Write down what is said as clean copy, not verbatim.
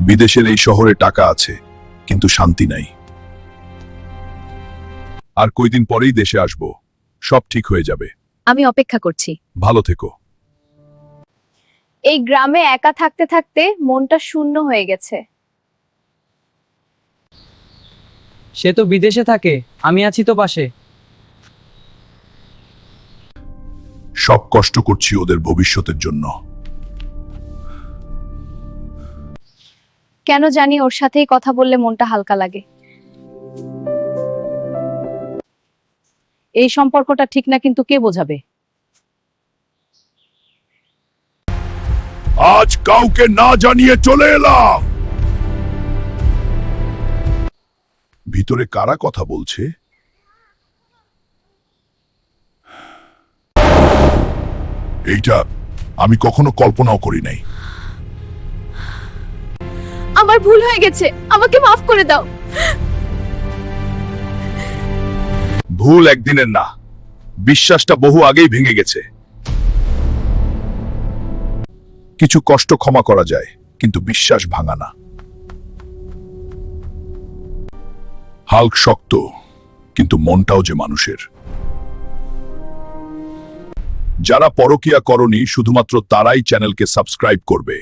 বিদেশের এই শহরে টাকা আছে, কিন্তু শান্তি নাই। আর কয়দিন পরেই দেশে আসব, সব ঠিক হয়ে যাবে। আমি অপেক্ষা করছি। ভালো থেকো। এই গ্রামে একা থাকতে থাকতে মনটা শূন্য হয়ে গেছে। সে তো বিদেশে থাকে, আমি আছি তো পাশে। সব কষ্ট করছি ওদের ভবিষ্যতের জন্য। কেন জানি ওর সাথেই কথা বললে মনটা হালকা লাগে। এই সম্পর্কটা ঠিক না, কিন্তু কে বোঝাবে? আজ কাউকে না জানিয়ে চলে এলাম। ভিতরে কারা কথা বলছে? এইটা আমি কখনো কল্পনাও করি নাই। আমার ভুল হয়ে গেছে, আমাকে মাফ করে দাও। ভুল একদিনের না, বিশ্বাসটা বহু আগেই ভেঙে গেছে। কিছু কষ্ট ক্ষমা করা যায়, কিন্তু বিশ্বাস ভাঙা না। হাল্ক শক্ত, কিন্তু মনটাও যে মানুষের। যারা পরকীয়া করনি, শুধুমাত্র তারাই চ্যানেলকে সাবস্ক্রাইব করবে।